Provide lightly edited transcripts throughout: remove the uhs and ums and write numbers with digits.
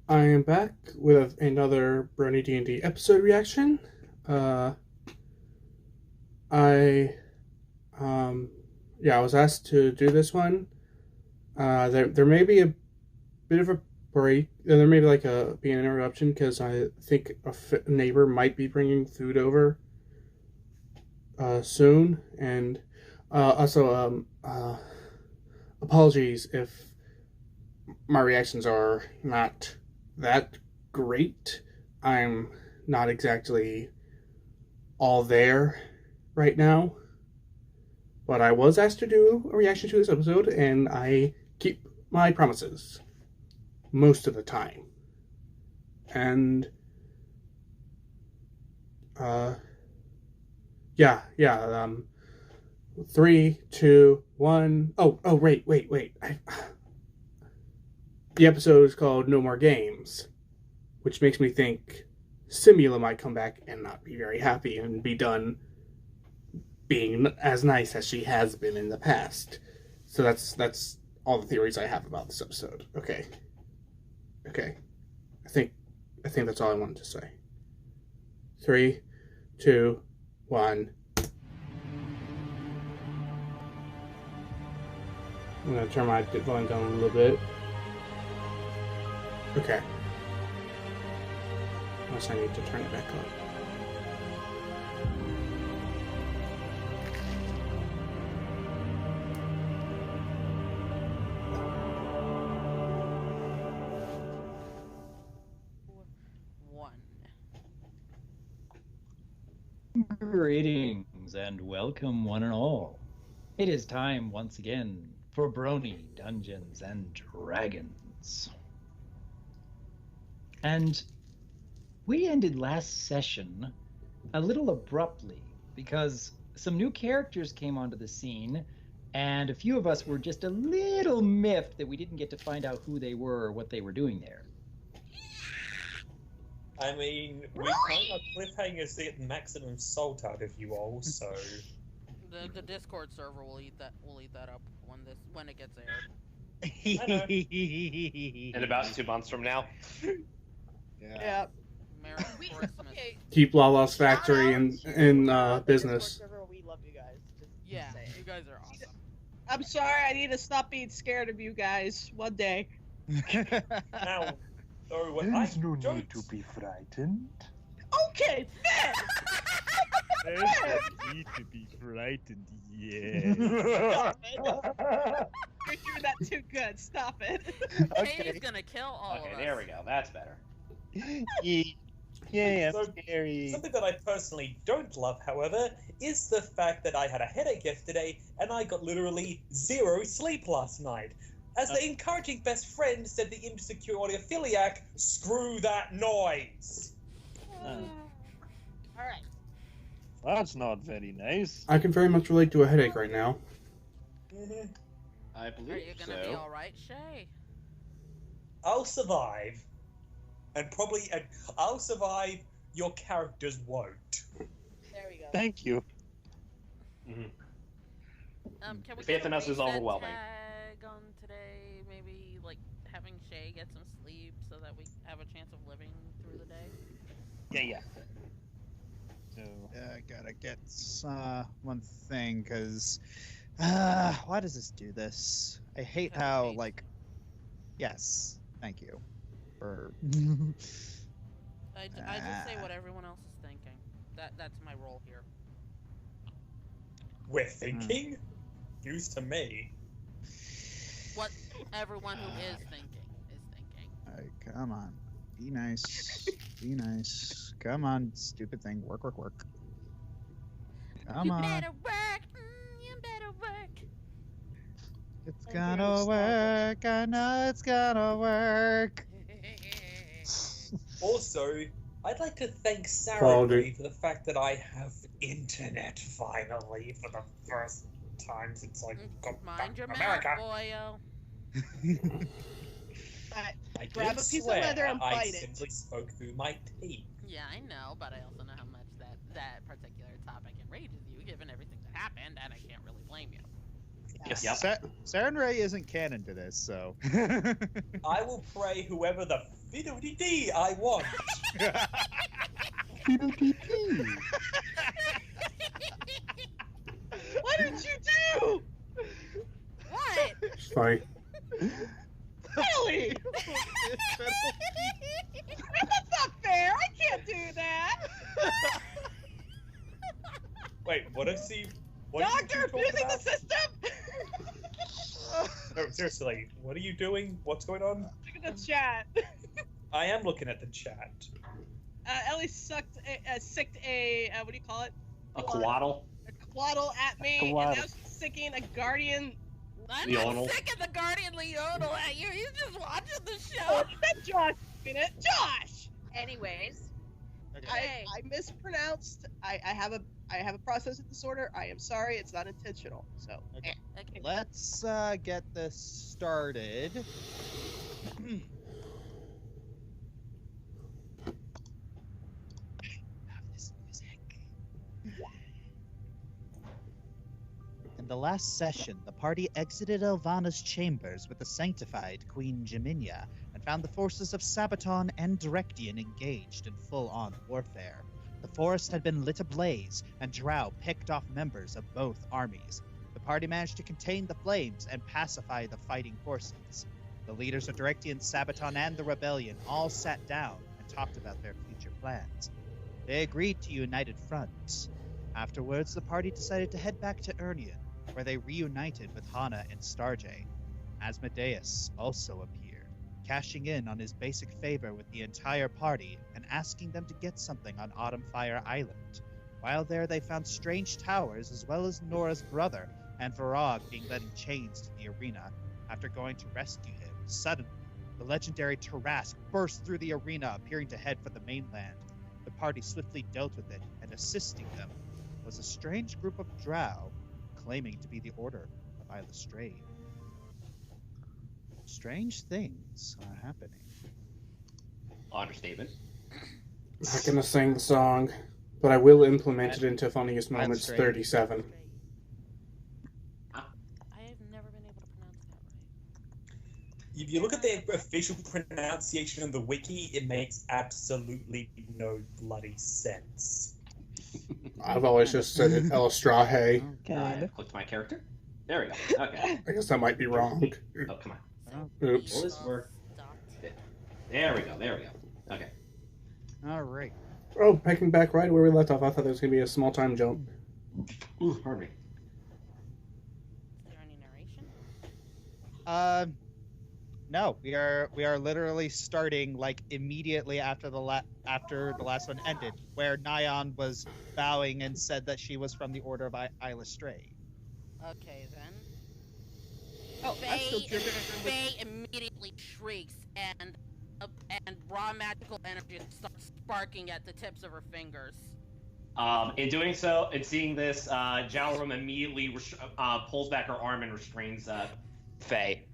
I am back with another Brony D&D episode reaction. Uh, I, I was asked to do this one. There may be a bit of a break. There may be an interruption because I think a neighbor might be bringing food over soon, and apologies if my reactions are not that great. I'm not exactly all there right now, but I was asked to do a reaction to this episode, and I keep my promises most of the time. And, uh, yeah. 3, 2, 1. Wait. The episode is called No More Games, which makes me think Simula might come back and not be very happy and be done being as nice as she has been in the past. So that's all the theories I have about this episode. Okay. I think that's all I wanted to say. 3, 2, 1. I'm gonna turn my volume down a little bit. Okay. Unless I need to turn it back up. Greetings and welcome one and all. It is time once again for Brony Dungeons and Dragons. And we ended last session a little abruptly because some new characters came onto the scene and a few of us were just a little miffed that we didn't get to find out who they were or what they were doing there. I mean, we kind of cliffhangers to get maximum salt out of you all, so the Discord server will eat that up when it gets aired. In about 2 months from now. Yeah. Merry Christmas. Okay. Keep Lala's Factory in business. We love you guys. Yeah, you guys are awesome. I'm sorry, I need to stop being scared of you guys one day. now, though, what There I is no don't... need to be frightened. Okay, then! There's no need to be frightened, yeah. You're doing that too good. Stop it. Katie's gonna kill all of us. Okay, there we go. That's better. Yeah, So, scary. Something that I personally don't love, however, is the fact that I had a headache yesterday and I got literally 0 sleep last night. As the encouraging best friend said the insecure audiophiliac, screw that noise! Alright. That's not very nice. I can very much relate to a headache right now. I Are believe you gonna be alright, Shay? I'll survive. And I'll survive, your characters won't. There we go. Thank you. Can we Faith get in a us is reset overwhelming. tag on today? Maybe like having Shay get some sleep so that we have a chance of living through the day. Yeah. So, I gotta get one thing, because why does this do this? I hate how, like, yes, thank you. I just say what everyone else is thinking. That's my role here. We're thinking? Used to me. What everyone who is thinking is thinking. Alright, come on. Be nice. Be nice. Come on, stupid thing. Work. Come You on. better work. You better work. It's gonna work. I know it's gonna work. Also, I'd like to thank Sarah Baldy. for the fact that I have internet finally for the first time since I got back Mind to your America. mouth, boyo. I Grab did a piece of swear leather and I bite it. simply spoke through my teeth. Yeah, I know, but I also know how much that particular topic enrages you, given everything that happened, and I can't really blame you. Yes. Sarenrae isn't canon to this, so. I will pray whoever the fiddle-dee-dee I want. What did you do? What? It's funny. Really? That's not fair. I can't do that. Wait, what is he? What are you Doctor, two talking abusing the about? system. No, seriously, what are you doing? What's going on? Look at the chat. I am looking at the chat. Ellie sicked a what do you call it? A quaddle. A quaddle at me, and now she's sicking a guardian. I'm Leonel. not sick of the Guardian Leonel at you. He's just watching the Oh, show. that Josh doing it. Josh. Anyways, I mispronounced. I have a processing disorder. I am sorry. It's not intentional. So. Okay. Okay. Let's get this started. In the last session, the party exited Elvana's chambers with the sanctified Queen Jaminia and found the forces of Sabaton and Directian engaged in full-on warfare. The forest had been lit ablaze, and Drow picked off members of both armies. The party managed to contain the flames and pacify the fighting forces. The leaders of Directian, Sabaton, and the rebellion all sat down and talked about their future plans. They agreed to united front. Afterwards, the party decided to head back to Urnian, where they reunited with Hana and Starjay. Asmodeus also appeared, cashing in on his basic favor with the entire party and asking them to get something on Autumnfire Island. While there, they found strange towers as well as Nora's brother and Varag being led in chains to the arena. After going to rescue him, suddenly, the legendary Tarask burst through the arena, appearing to head for the mainland. The party swiftly dealt with it, and assisting them was a strange group of Drow claiming to be the Order of Ilestrade. Strange things are happening. Understatement. I'm not gonna sing the song, but I will implement it into Funniest Moments great. 37. I have never been able to pronounce that right. If you look at the official pronunciation of the wiki, it makes absolutely no bloody sense. I've always just said it Elastrahe. Click my character. There we go. Okay. I guess I might be wrong. Oh, come on. Oops. Will this work? There we go. There we go. Okay. All right. Oh, picking back right where we left off. I thought there was going to be a small time jump. Ooh, pardon me. Is there any narration? No, we are literally starting like immediately after the last one ended, where Nyan was bowing and said that she was from the Order of Ilestrade. Okay then. Oh, I'm still dripping with. Faye immediately shrieks and raw magical energy starts sparking at the tips of her fingers. In doing so, in seeing this, Jalrum immediately pulls back her arm and restrains Faye.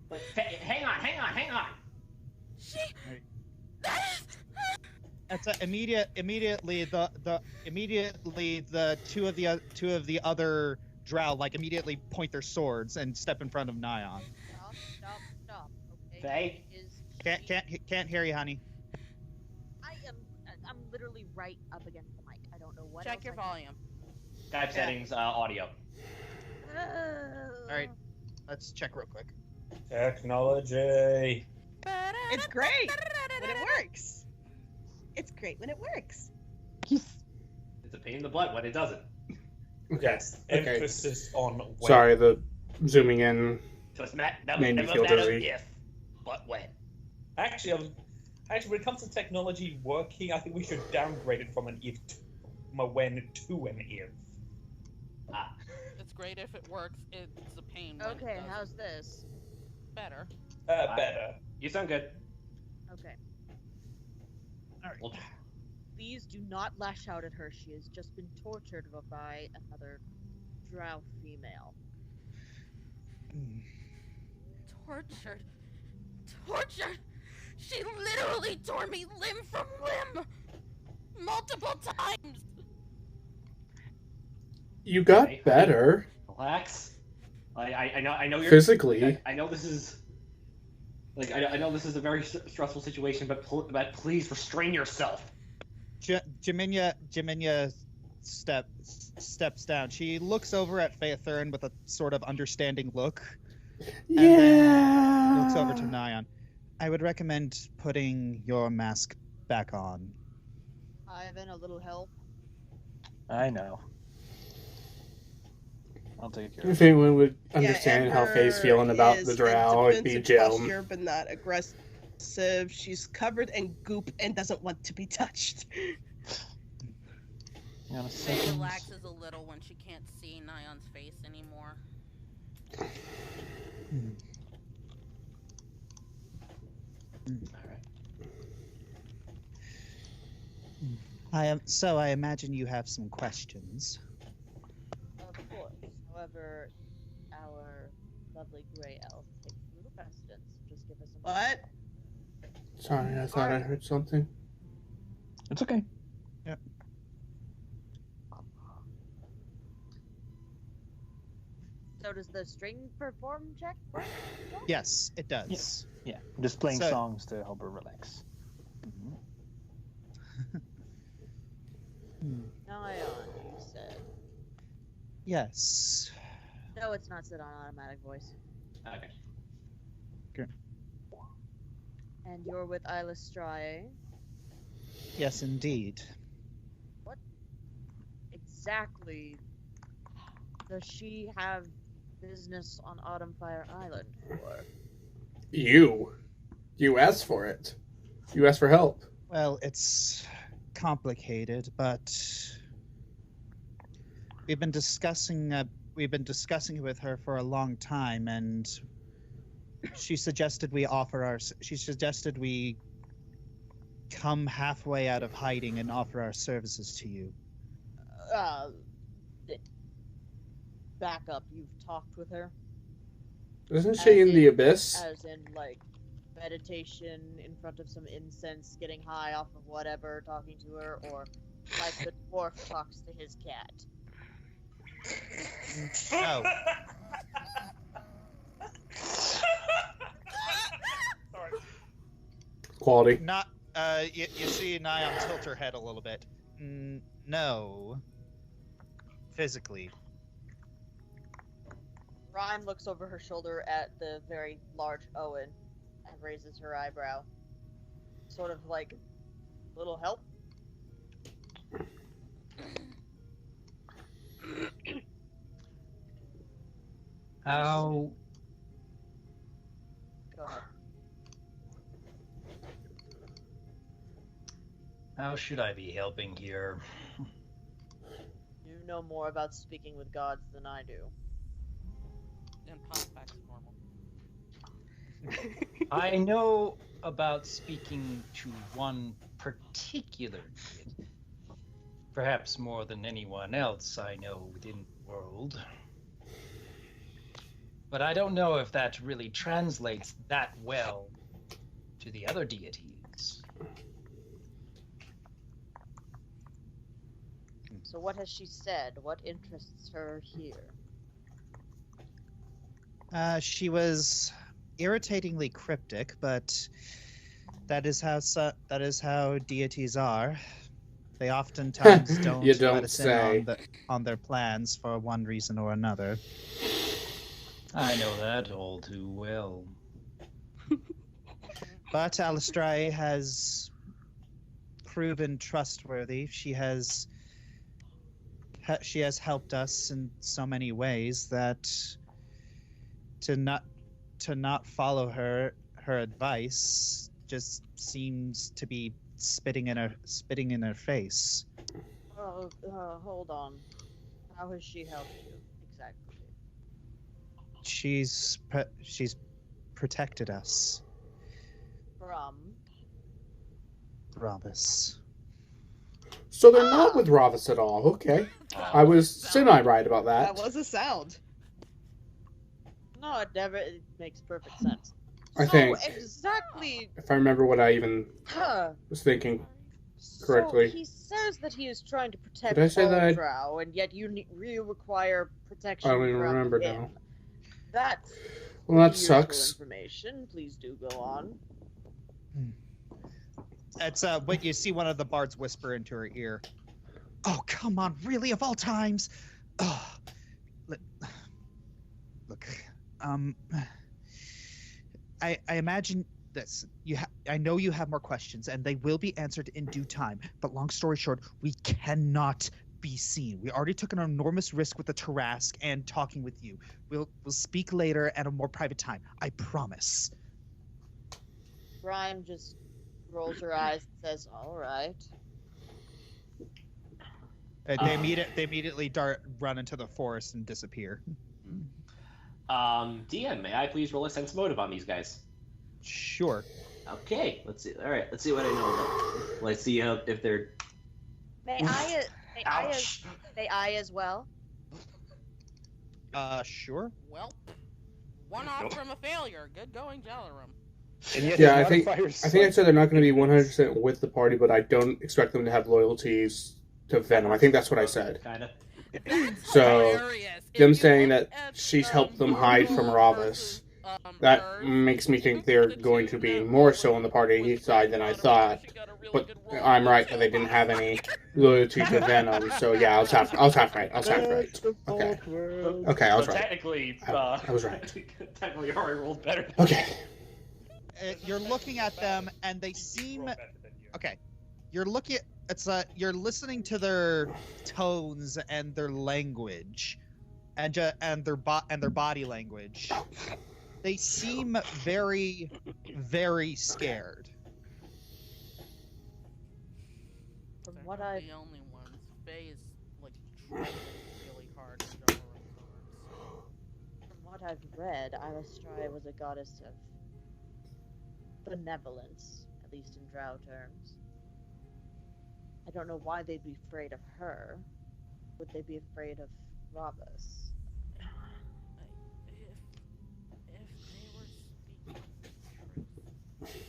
But Faye, hang on. She. Right. That is. That's immediately the two of the other Drow like immediately point their swords and step in front of Nyan. Stop. Okay. Faye? Can't hear you, honey. I'm literally right up against the mic. I don't know what. Check your volume. Skype settings, audio. All right, let's check real quick. Technology. It's great when it works. It's great when it works. It's a pain in the butt when it doesn't. Yes. Okay. Emphasis on when. Sorry, the zooming in. So it's that was Made me never feel a matter of dizzy. if, but when. Actually, when it comes to technology working, I think we should downgrade it from from a when to an if. It's great if it works. It's a pain. When Okay, it doesn't. how's this? Better? Better. You sound good. Okay. All right. Well, Please do not lash out at her. She has just been tortured by another drow female. Tortured. She literally tore me limb from limb multiple times. You got Okay. better. relax. I know you're Physically. I know this is like I know this is a very stressful situation, but please restrain yourself. Jaminia steps down. She looks over at Faethurn with a sort of understanding look. Yeah. And then looks over to Nyan. I would recommend putting your mask back on. Ivan, a little help. I know. I'll take care If of it. anyone would understand how Faye's feeling about the drow, it'd be Joe. Posture, but not aggressive. She's covered in goop and doesn't want to be touched. Faye relaxes a little when she can't see Nyan's face anymore. I imagine you have some questions. Of course. However, our lovely gray elf takes a little precedence. Just give us a What? Sorry, I thought I heard something. It's okay. Yep. So does the string perform check work? Yes, it does. Yeah. I'm just playing So- songs to help her relax. Nyan, you said. Yes. No, it's not set on automatic voice. Okay. And you're with Isla Strae. Yes, indeed. What exactly does she have business on Autumnfire Island for? You asked for it. You asked for help. Well, it's complicated, but we've been discussing it with her for a long time, and she suggested we come halfway out of hiding and offer our services to you. Back up. You've talked with her? Isn't she in the abyss? As in, like, meditation in front of some incense, getting high off of whatever, talking to her, or like the dwarf talks to his cat? No. Sorry. Quality. Not. You see Nyan tilt her head a little bit. No. Physically. Rhyme looks over her shoulder at the very large Owen and raises her eyebrow. Sort of like, little help? How Go ahead. how should I be helping here? You know more about speaking with gods than I do. And pop back to normal. I know about speaking to one particular deity. Perhaps more than anyone else I know within the world. But I don't know if that really translates that well to the other deities. So what has she said? What interests her here? She was irritatingly cryptic, but that is how deities are. They oftentimes don't, You don't let us say. in on their plans for one reason or another. I know that all too well. But Alistrae has proven trustworthy. She has helped us in so many ways that to not follow her advice just seems to be spitting in her face. Oh, hold on. How has she helped you exactly? She's protected us. From? Ravis. So they're not with Ravis at all. Okay. I was semi-right about That that. was a sound. No, it makes perfect sense. I So think, exactly. if I remember what I even Huh. was thinking correctly. So he says that he is trying to protect Did I say all that I- drow, and yet you require protection I don't even from remember him. now. That's Well, that useful sucks. information. Please do go on. It's what you see one of the bards whisper into her ear. Oh, come on, really, of all times. Oh, look, I imagine this. I know you have more questions, and they will be answered in due time. But long story short, we cannot be seen. We already took an enormous risk with the Tarask and talking with you. We'll speak later at a more private time. I promise. Rhyme just rolls her eyes and says, "All right." They immediately run into the forest and disappear. DM, may I please roll a sense motive on these guys? Sure. Okay, let's see. All right, let's see what I know about. Let's see if they're. May I as well? Sure. Well, one off from a failure. Good going, Jalarum. And yet Yeah, I his think modifier I is think I said they're not going to be 100% with the party, but I don't expect them to have loyalties to Venom. I think that's what I said. Kind of. So, Hilarious. If them you saying look that at, she's helped them hide from Google Ravus, versus, that hers, makes me think look they're at the going two to be that more were so on the with party side than I Venom, thought. she got a really But good roll I'm on right the that they didn't have two. any loyalty to Venom. So yeah, I was half right. I was half right. That's the Okay. folk world. Okay, I was So right. technically, I was right. Technically, Ari rolled better. Okay. You're looking at them, and they seem Roll better than you. okay. You're looking. You're listening to their tones and their language, and their body language. They seem very, very scared. From They're what not I've the only ones. Faye is like trying really hard in Jalarum's arms. From what I've read, Alastrai was a goddess of benevolence, at least in Drow terms. I don't know why they'd be afraid of her. Would they be afraid of Ravus? If they were speaking the truth,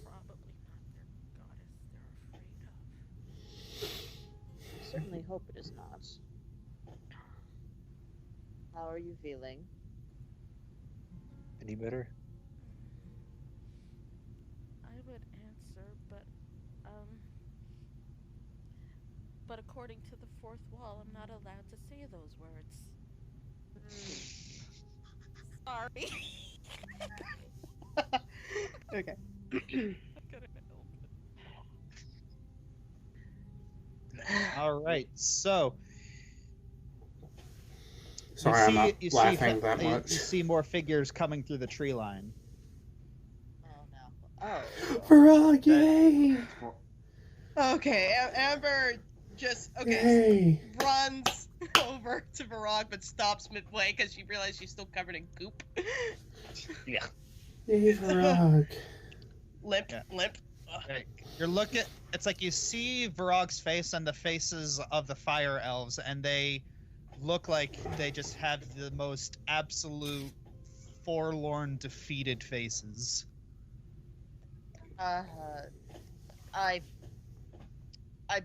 probably not their goddess they're afraid of. I certainly hope it is not. How are you feeling? Any better? I would answer, but according to the fourth wall, I'm not allowed to say those words. Sorry. Okay. I couldn't help it. All right, so Sorry, I'm not laughing that you much. see more figures coming through the tree line. Oh no. Oh. Farag, yay! Okay, Amber just Yay! runs over to Varag but stops midway because she realized she's still covered in goop. Yeah. Yay, Farag. Limp. Right. You're looking. It's like you see Varog's face and the faces of the fire elves, and they look like they just have the most absolute forlorn, defeated faces. I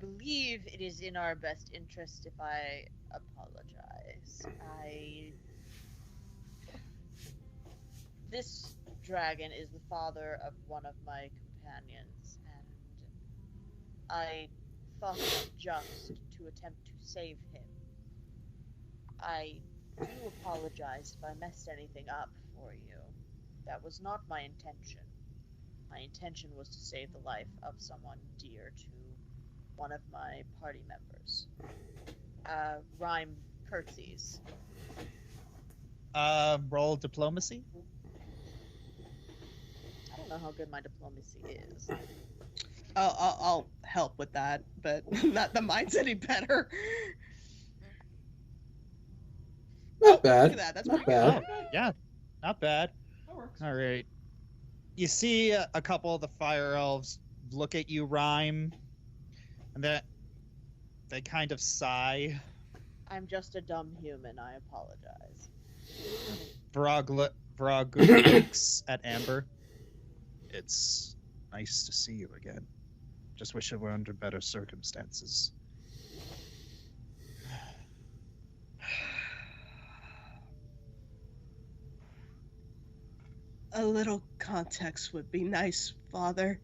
believe it is in our best interest if I apologize. This dragon is the father of one of my companions, and I thought it just to attempt to save him. I do apologize if I messed anything up for you. That was not my intention. My intention was to save the life of someone dear to one of my party members. Rhyme curtsies. Roll diplomacy. I don't know how good my diplomacy is. I'll help with that, but not that mine's any better. Not bad. Look at that. That's Not pretty good. bad. Yeah, not bad. That works. All right. You see a couple of the fire elves look at you, Rhyme, and then they kind of sigh. I'm just a dumb human. I apologize. Varag looks at Amber. It's nice to see you again. Just wish it were under better circumstances. A little context would be nice, Father.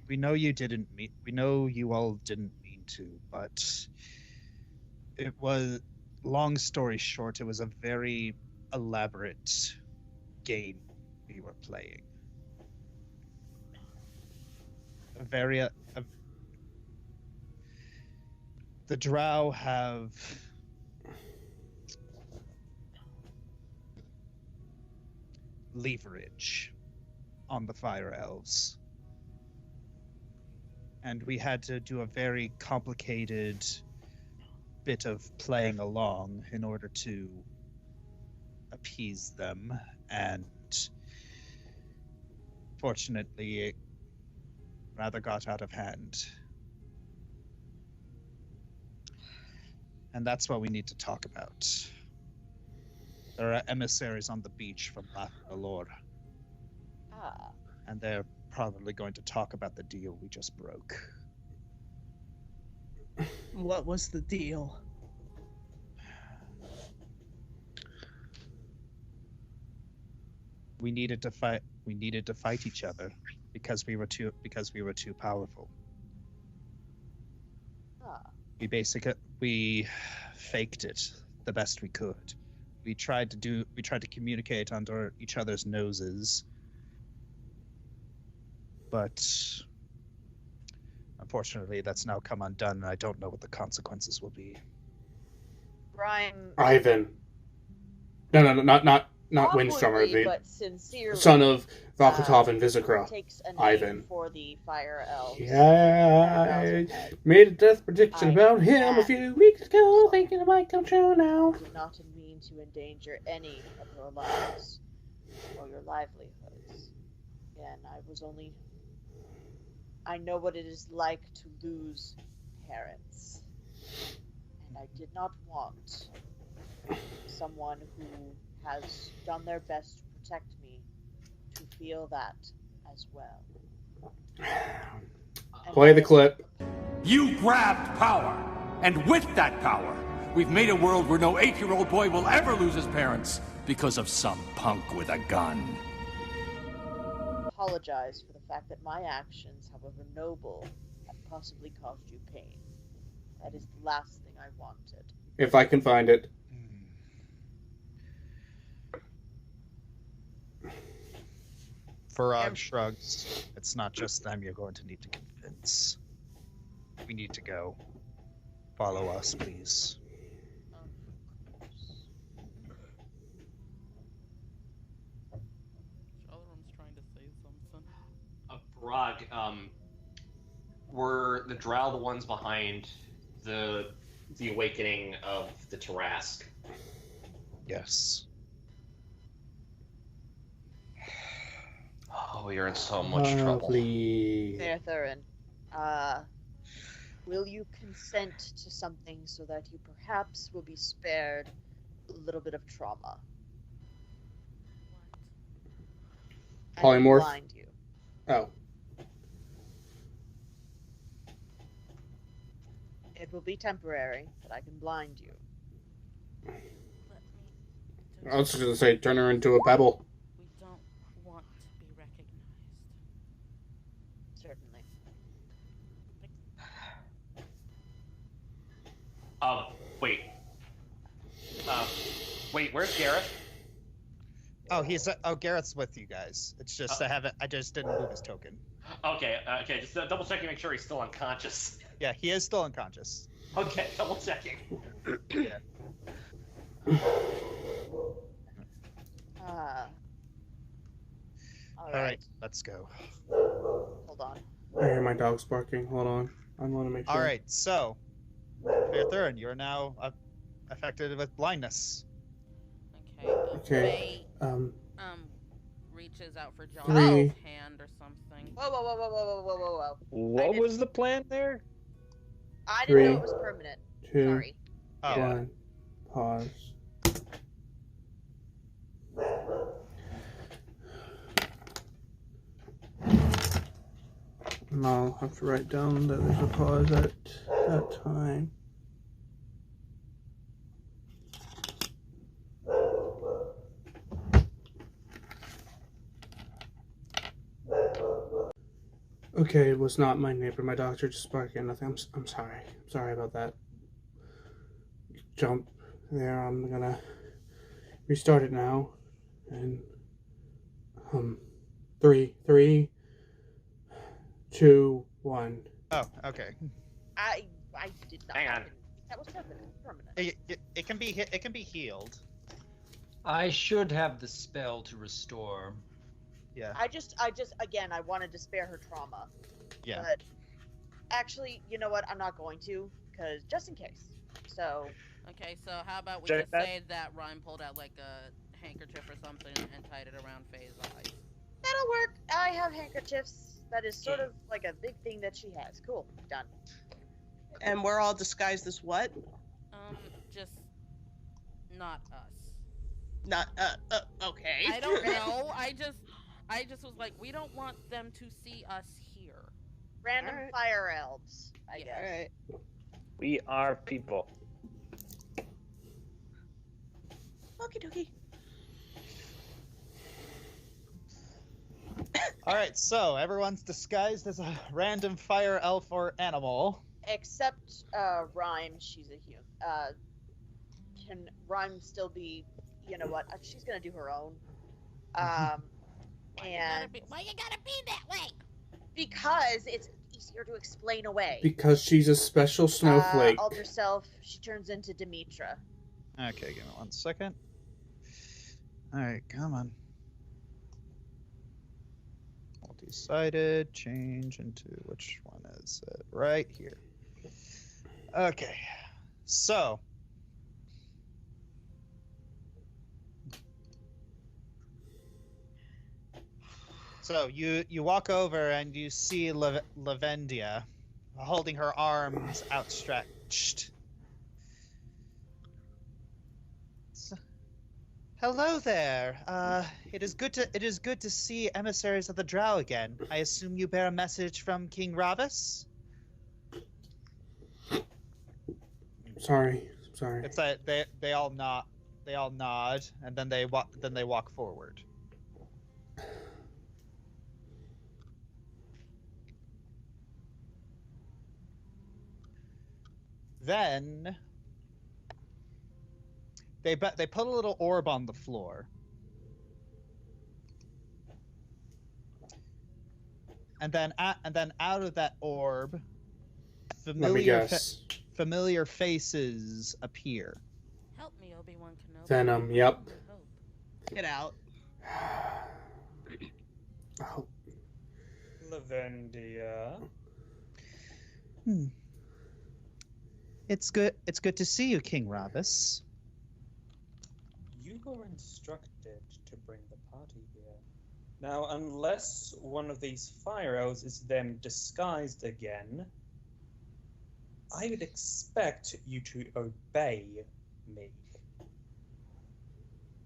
We know you didn't mean. We know you all didn't mean to, but it was. Long story short, it was a very elaborate game we were playing. The Drow have leverage on the Fire Elves. And we had to do a very complicated bit of playing along in order to appease them, and fortunately it rather got out of hand. And that's what we need to talk about. There are emissaries on the beach from Lord. Ah. And they're probably going to talk about the deal we just broke. What was the deal? We needed to fight each other because we were too powerful. Ah. We faked it the best we could. We tried to communicate under each other's noses. But unfortunately, that's now come undone, and I don't know what the consequences will be. Brian. Ivan. No, not Windstormer, but sincerely, son of Valkatov and Vizikra. Takes a name Ivan. For the Fire Elves. Yeah, I made a death prediction about him a few weeks ago, thinking it might come true now. I do not mean to endanger any of your lives or your livelihoods. Again, I know what it is like to lose parents. And I did not want someone who has done their best to protect me to feel that as well. Play the clip. You grabbed power, and with that power, we've made a world where no 8-year-old boy will ever lose his parents because of some punk with a gun. Apologize for the fact that my actions, however noble, have possibly caused you pain. That is the last thing I wanted. If I can find it. Farag shrugs. It's not just them you're going to need to convince. We need to go. Follow us, please. Shalrum's trying to say something. Farag, were the Drow the ones behind the awakening of the Tarask? Yes. Oh, you're in so much trouble. Mayor Thurin, will you consent to something so that you perhaps will be spared a little bit of trauma? Polymorph? Blind you. Oh. It will be temporary, but I can blind you. I was just going to say, turn her into a pebble. We don't want to be recognized. Certainly. Wait. Wait, where's Gareth? Oh, Gareth's with you guys. It's just I just didn't move his token. Okay, just double checking, make sure he's still unconscious. Yeah, he is still unconscious. Okay, double checking. Yeah. All right, let's go. Hold on. I hear my dog's barking. Hold on. I want to make sure. All right, so Thurin, you're now affected with blindness. Okay. Reaches out for John's 3. hand or something. Whoa. What was the plan there? I didn't know 3, it was permanent. 2, Sorry. 1. Pause. And I'll have to write down that there's a pause at that time. Okay, it was not my neighbor. My doctor just barking. Nothing. I'm sorry. Sorry about that. Jump there. I'm gonna restart it now. And 3, 2, 1. Oh, okay. I did not. Hang on. That was permanent. It can be healed. I should have the spell to restore. Yeah. I just again, I wanted to spare her trauma. Yeah. But actually, you know what? I'm not going to, because just in case. So. Okay, so how about we Check just that. say that Ryan pulled out like a handkerchief or something and tied it around Faye's eyes. That'll work. I have handkerchiefs. That is sort of like a big thing that she has. Cool. Done. And we're all disguised as what? Just not us. Not, okay. I don't know. I just was like, we don't want them to see us here. Random Alright. fire elves, I guess. Alright. We are people. Okie dokie. All right, so everyone's disguised as a random fire elf or animal. Except Rhyme, she's a human. Can Rhyme still be? You know what? She's gonna do her own. Why And you gotta be that way? because it's easier to explain away. Because she's a special snowflake. Alter self. She turns into Demetra. Okay, give me 1 second. All right, come on. Multi-sided, change into which one is it? Right here. Okay, so. So you walk over and you see Lavendia holding her arms outstretched. Hello there. It is good to see emissaries of the Drow again. I assume you bear a message from King Ravis? Sorry. It's like they all nod and then they walk forward. Then they put a little orb on the floor. And then out of that orb, Let me guess. familiar faces appear. Help me, Obi-Wan Kenobi. Venom, yep. Get out. Oh, Lavendia. It's good to see you, King Ravis. You were instructed to bring the party here. Now, unless one of these fire elves is then disguised again, I would expect you to obey me.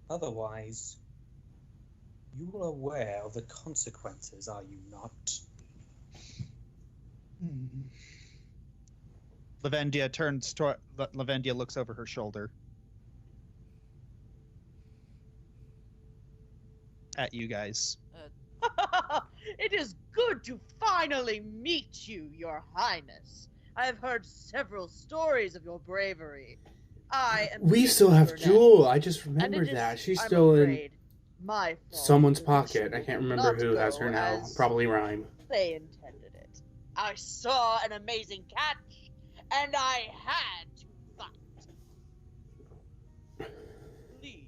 Otherwise, you are aware of the consequences, are you not? Lavendia looks over her shoulder at you guys. It is good to finally meet you, Your Highness. I have heard several stories of your bravery. We still have Jewel. I just remembered that. She's still in my fault someone's for pocket. I wishing can't it remember not who has go her now. as Probably Rhyme. They intended it. I saw an amazing catch, and I had to fight. Please,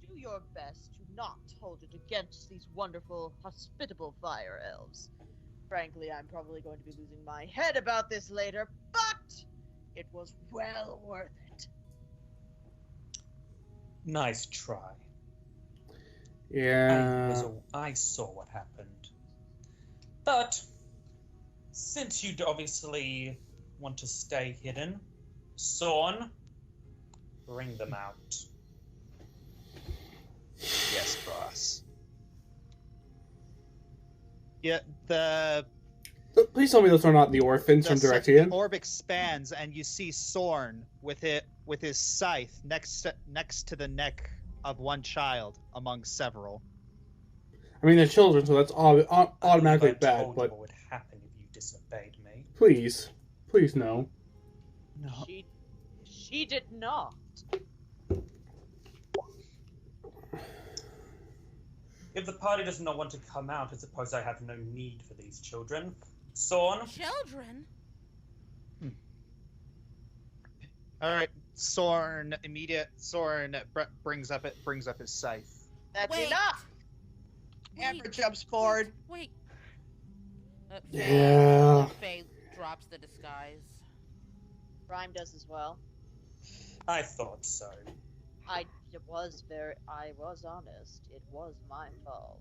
do your best to not hold it against these wonderful, hospitable fire elves. Frankly, I'm probably going to be losing my head about this later, but it was well worth it. Nice try. Yeah. I saw what happened. But, since you'd obviously want to stay hidden, Sorn, bring them out. Yes, boss. Yeah, Please tell me those are not the orphans from the Directian. orb expands, and you see Sorn with his scythe next to the neck of one child among several. I mean, they're children, so that's automatically I bad. told But you what would happen, disobeyed me. Please. Please, no. No. She did not. If the party does not want to come out, I suppose I have no need for these children. Sorn? Children? All right, Sorn brings up his scythe. That's Wait. enough. Amber jumps forward. Wait. Yeah. Faye drops the disguise. Rhyme does as well. I thought so. I was honest. It was my fault.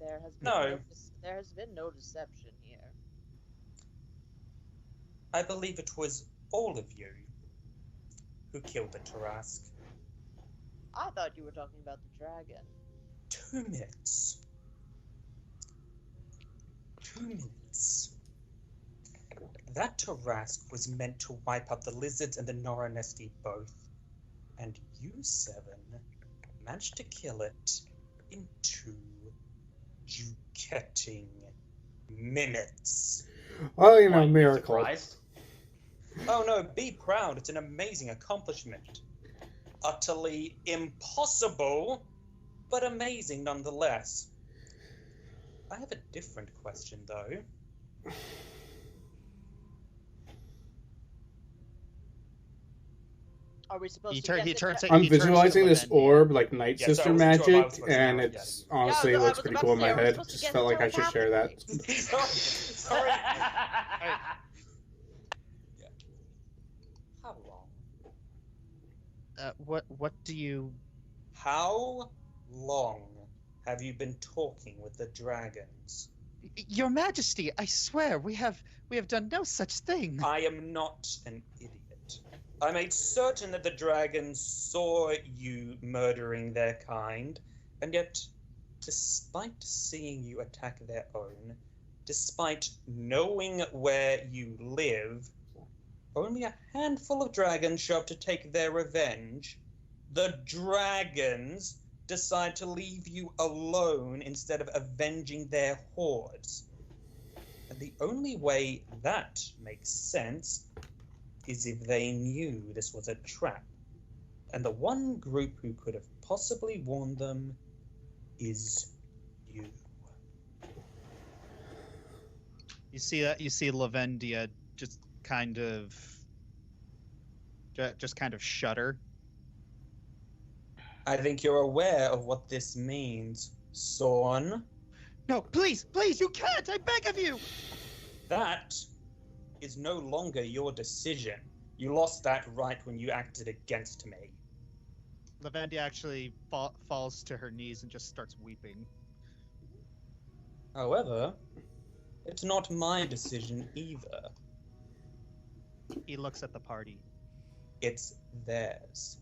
There has been no deception here. I believe it was all of you who killed the Tarask. I thought you were talking about the dragon. 2 minutes. 2 minutes. That Tarask was meant to wipe out the lizards and the Noranesti both. And you, Seven, managed to kill it in 2 juketing minutes. Oh, you know, What, you miracle. surprised? Oh no, be proud. It's an amazing accomplishment. Utterly impossible, but amazing nonetheless. I have a different question, though. Are we supposed He to turns. guess He it? turns. I'm he turns to visualizing this Lavendia. orb like Night Yes, I Sister wasn't sure if I magic, was supposed to and know, it's yeah. honestly Yeah, I looks was pretty about cool in to my say, are we head. supposed to Just guess felt like I should share that. Sorry. Yeah. How long? What do you? How long have you been talking with the dragons? Your Majesty, I swear we have done no such thing. I am not an idiot. I made certain that the dragons saw you murdering their kind, and yet, despite seeing you attack their own, despite knowing where you live, only a handful of dragons show up to take their revenge. The dragons decide to leave you alone instead of avenging their hordes. And the only way that makes sense is if they knew this was a trap. And the one group who could have possibly warned them is you. You see that? You see Lavendia just kind of shudder. I think you're aware of what this means, Sorn. No, please, you can't! I beg of you! That is no longer your decision. You lost that right when you acted against me. Lavendia actually falls to her knees and just starts weeping. However, it's not my decision either. He looks at the party. It's theirs.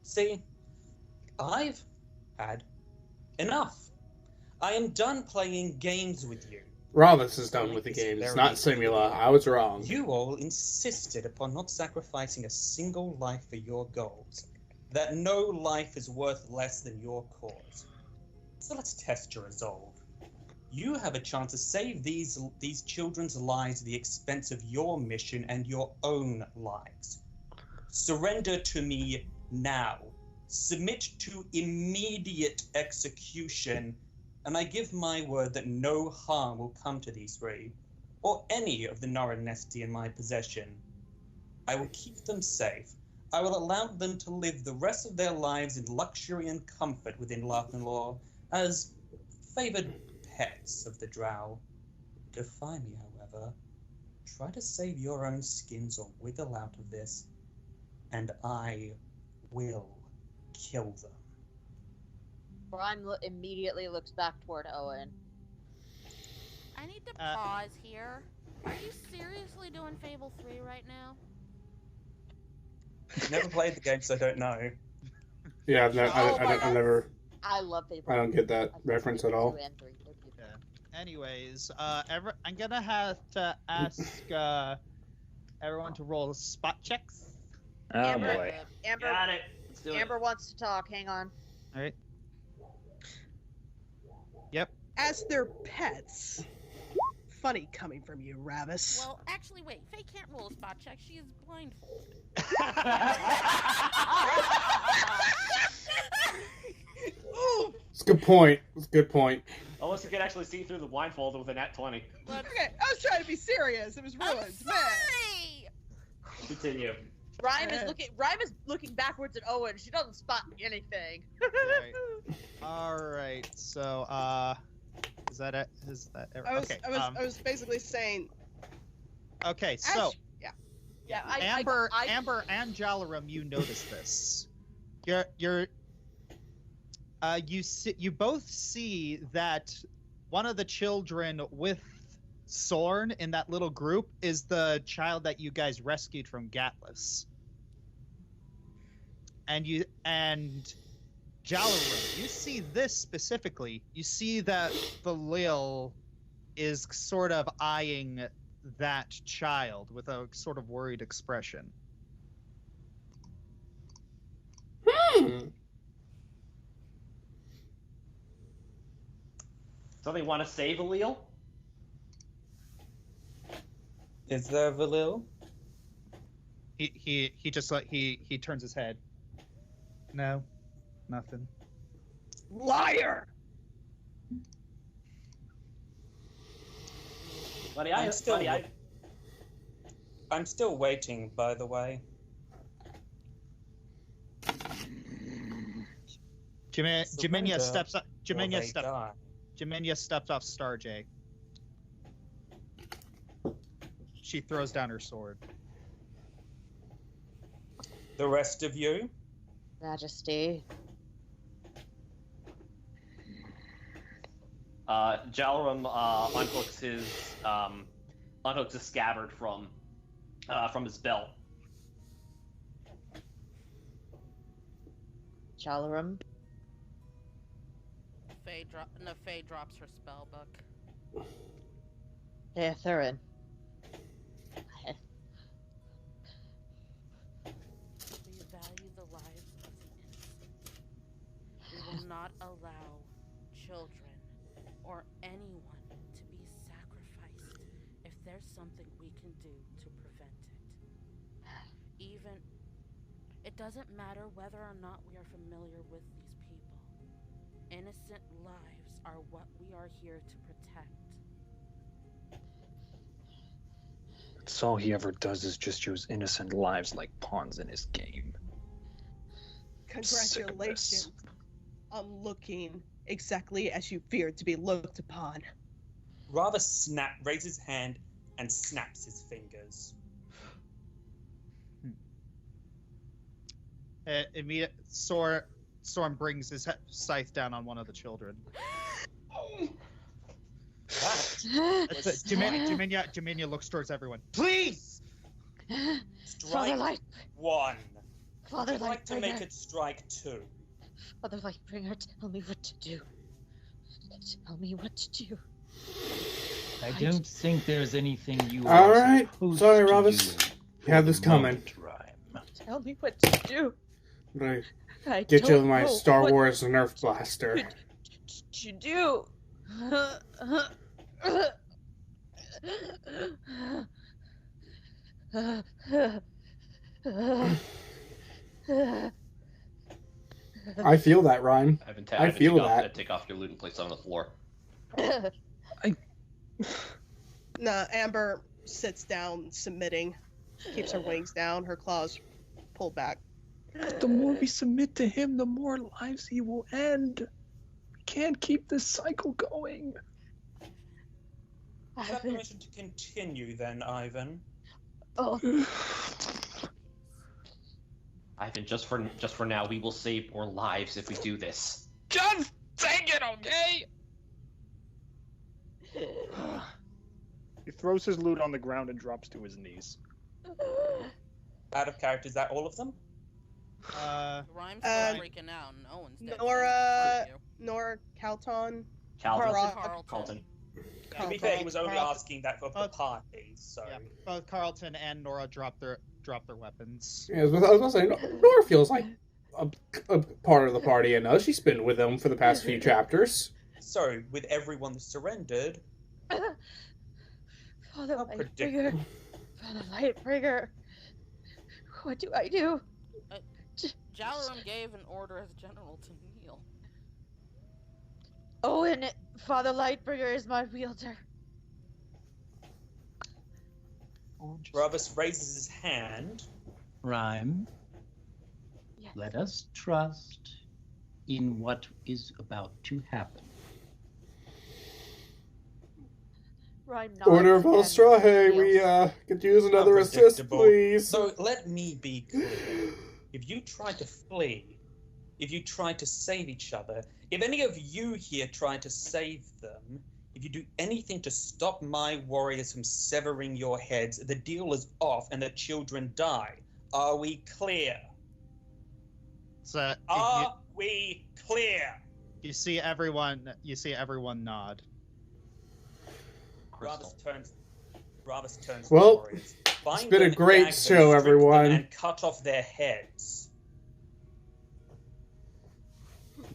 See, I've had enough. I am done playing games with you. Ravus is done with the games, not Simula. I was wrong. You all insisted upon not sacrificing a single life for your goals. That no life is worth less than your cause. So let's test your resolve. You have a chance to save these children's lives at the expense of your mission and your own lives. Surrender to me now. Submit to immediate execution, and I give my word that no harm will come to these 3, or any of the Noranesti in my possession. I will keep them safe. I will allow them to live the rest of their lives in luxury and comfort within Larkenlaw as favored pets of the Drow. Defy me, however. Try to save your own skins or wiggle out of this, and I will kill them. Brian immediately looks back toward Owen. I need to pause here. Are you seriously doing Fable 3 right now? Never played the game, so I don't know. Yeah, I never. I love Fable. I don't get that reference at all. Anyways, I'm gonna have to ask everyone to roll spot checks. Oh Amber, boy. Amber, Got it. Let's do it. Amber wants to talk. Hang on. All right. Yep. As their pets, funny coming from you, Ravis. Well, actually, wait. Faye can't roll a spot check. She is blindfolded. It's a good point. It's a good point. Unless you can actually see through the blindfold with a nat 20. Okay, I was trying to be serious. It was ruined. Sorry! Continue. Rhyme is looking backwards at Owen. She doesn't spot anything. All right. So, is that it? Is that it? I was basically saying. Okay, so Yeah, Amber and Jalarum, you notice this. You both see that one of the children with Sorn in that little group is the child that you guys rescued from Gatlas. And Jalarum, you see this specifically. You see that the Lil is sort of eyeing that child with a sort of worried expression. So they want to save Alil? Is there Valil? He just he turns his head. No, nothing. Liar! Buddy, I'm still waiting, by the way. Jaminia steps up. Jaminia steps off Starjay. She throws down her sword. The rest of you? Majesty. Jalarum unhooks his scabbard from his belt. Jalarum. Faye drops her spell book. Yeah, Thurin. We value the lives of the innocent. We will not allow children or anyone to be sacrificed if there's something we can do to prevent it. It doesn't matter whether or not we are familiar with these people. Innocent lives are what we are here to protect. So all he ever does is just use innocent lives like pawns in his game. Congratulations on looking exactly as you feared to be looked upon. Rather raises his hand and snaps his fingers. Storm brings his scythe down on one of the children. Jaminia looks towards everyone. Please! Strike Light. one. Father I'd like to Lightbringer. make it strike two. Father Lightbringer, tell me what to do. Tell me what to do. I don't think there's anything you All are right. supposed Sorry, to Ravis. do. You have this coming. Tell me what to do. I'm gonna I get you don't with my know Star what Wars Nerf blaster. to do. I feel that, Ryan. I feel that. Take off your loot and place it on the floor. Nah, Amber sits down, submitting, keeps her wings down, her claws pulled back. The more we submit to him, the more lives he will end. We can't keep this cycle going. Is that permission to continue then, Ivan? Oh. Ivan, just for now, we will save more lives if we do this. Just take it, okay? He throws his loot on the ground and drops to his knees. Out of character, is that all of them? Rhyme's still freaking out, and Owen's dead. Nora, Calton, Carlton. To be fair, he was only asking that for the party, so... Yeah, both Carlton and Nora drop their weapons. Yeah, I was gonna say, Nora feels like a part of the party, and she's been with them for the past few chapters. So, with everyone surrendered... Father How Lightbringer. Father Lightbringer. What do I do? Jalarum gave an order as general to kneel. Owen, Father Lightbringer is my wielder. Ravus raises his hand. Rhyme, Yes. let us trust in what is about to happen. Rhyme Order of nods and Strahe, we kneels. could use another assist, Unpredictable. please. So let me be clear. If you try to flee, if you try to save each other, if any of you here try to save them, if you do anything to stop my warriors from severing your heads, the deal is off and the children die. Are we clear? So Are we clear? you see everyone nod. Ravus turns Well, to the warriors. It's been a great show, everyone. And cut off their heads.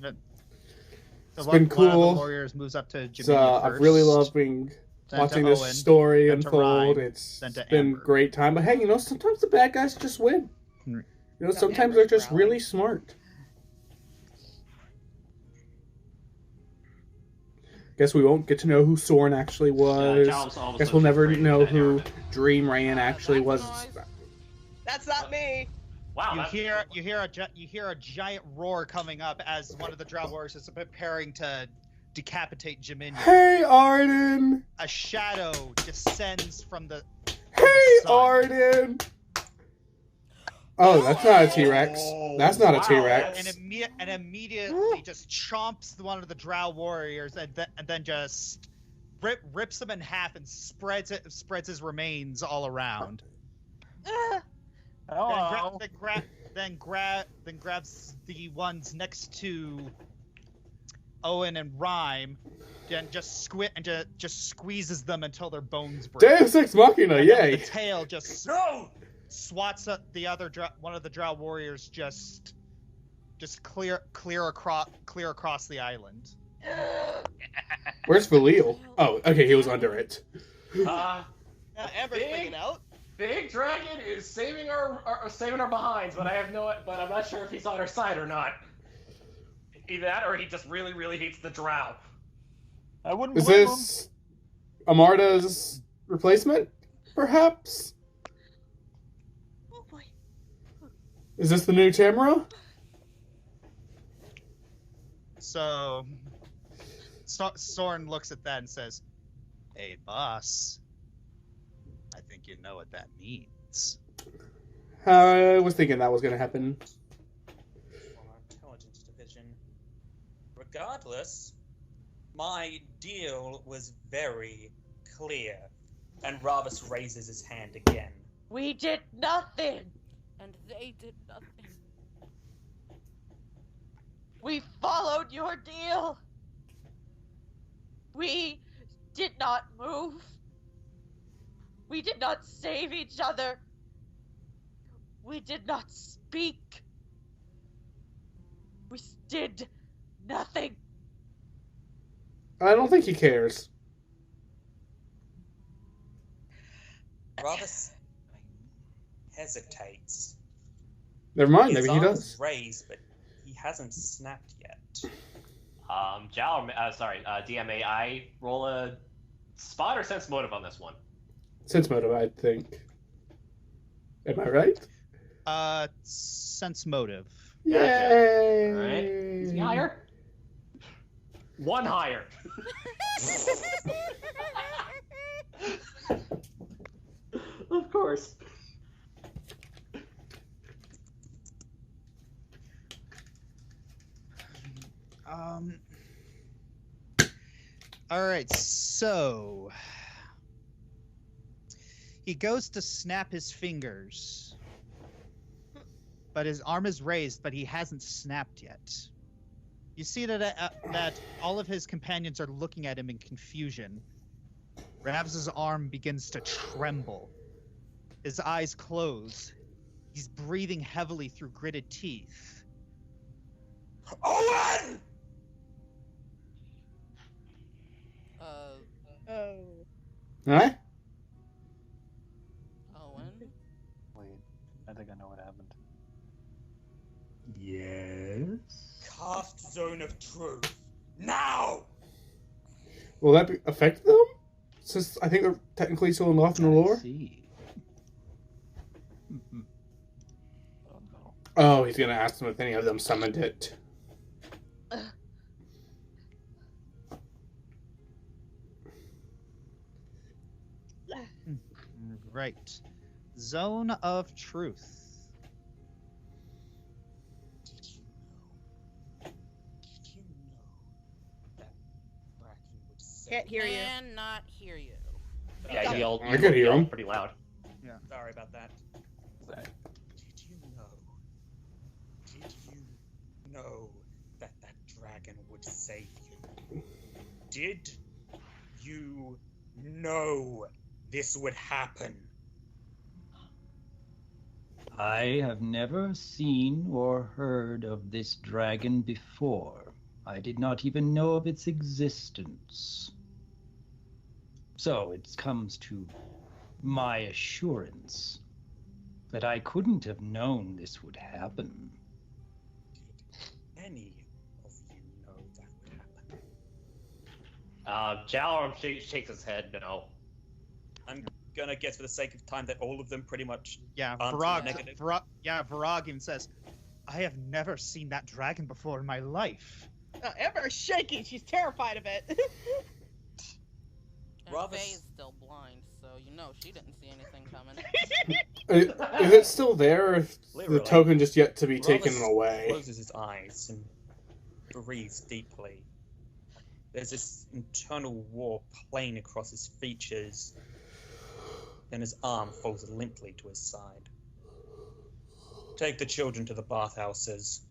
So It's one, been one of cool. the warriors moves up to So, Jaminia I've really first, loved then to watching this Owen, story then to unfold. Rhyme, It's then to been Amber. great time. But hey, sometimes the bad guys just win. Mm. Sometimes Amber's they're just growling. really smart. Guess we won't get to know who Soren actually was. Jalum's also Guess we'll never just know breaking who that narrative. Dream Rain actually was. That's not me. Wow. You hear a giant roar coming up as one of the Drow warriors is preparing to decapitate Jaminia. Hey, Arden! A shadow descends from the. Hey, sun. Arden! Oh, that's not a T-Rex. That's not a T-Rex. And immediately just chomps one of the Drow warriors and then just rips him in half and spreads his remains all around. Hello. Then grabs the ones next to Owen and Rhyme, and just squeezes them until their bones break. Deus Ex Machina, And then yay! the tail just swats at the other one of the Drow warriors just clear across the island. Where's Valil? Oh, okay, he was under it. Amber's freaking out. Big Dragon is saving our behinds, but I'm not sure if he's on our side or not. Either that, or he just really, really hates the Drow. I wouldn't Is blame this Amarda's replacement, perhaps? Oh boy. Is this the new Tamara? So Soren looks at that and says, "Hey, boss, I think you know what that means." I was thinking that was going to happen. Our intelligence division. Regardless, my deal was very clear. And Ravus raises his hand again. We did nothing. And they did nothing. We followed your deal. We did not move. We did not save each other. We did not speak. We did nothing. I don't think he cares. Ravus hesitates. Never mind, His maybe he arm is does. raised, but he hasn't snapped yet. DMA, I roll a spot or sense motive on this one. Sense motive, I think. Am I right? Sense motive. Yay! All right. Is he higher? One higher. Of course. All right, so he goes to snap his fingers, but his arm is raised, but he hasn't snapped yet. You see that all of his companions are looking at him in confusion. Rav's arm begins to tremble. His eyes close. He's breathing heavily through gritted teeth. Owen! Oh. Alright? Now! Will that affect them? Since I think they're technically still involved in the lore? See. Oh, he's gonna ask them if any of them summoned it. Right. Zone of Truth. Can't hear you. Cannot hear you. Yeah, you I could hear him. pretty loud. Yeah. Sorry about that. Did you know that that dragon would save you? Did you know this would happen? I have never seen or heard of this dragon before. I did not even know of its existence. So it comes to my assurance that I couldn't have known this would happen. Did any of you know that would happen? Jalorm shakes his head no. I'm gonna guess for the sake of time that all of them pretty much Yeah, answer negative. Varag even says, I have never seen that dragon before in my life. Amber's shaking. She's terrified of it. And Faye's still blind, so you know she didn't see anything coming. Is it still there, or if Literally. the token just yet to be taken Ravis away? closes his eyes and breathes deeply. There's this internal war playing across his features. Then his arm falls limply to his side. Take the children to the bathhouses.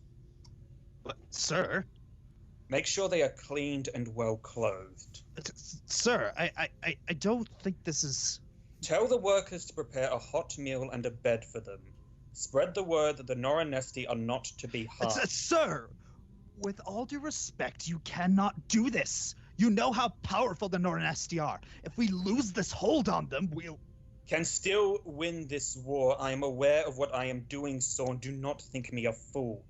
But, sir? Make sure they are cleaned and well clothed. Sir, I don't think this is... Tell the workers to prepare a hot meal and a bed for them. Spread the word that the Noranesti are not to be harmed. Sir, with all due respect, you cannot do this. You know how powerful the Noranesti are. If we lose this hold on them, we'll... Can still win this war. I am aware of what I am doing, Sorn. Do not think me a fool.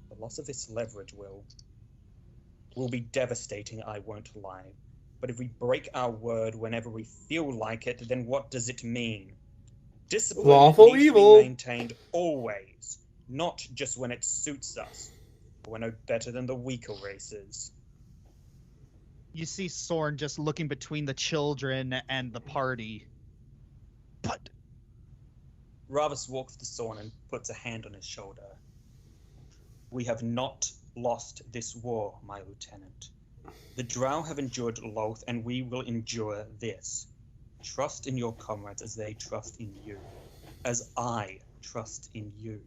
The loss of this leverage will be devastating, I won't lie. But if we break our word whenever we feel like it, then what does it mean? Discipline Lawful needs evil. to be maintained always, not just when it suits us. We're no better than the weaker races. You see Sorn just looking between the children and the party. But... Ravis walks to Sorn and puts a hand on his shoulder. We have not lost this war, my lieutenant. The Drow have endured Loth, and we will endure this. Trust in your comrades as they trust in you, as I trust in you.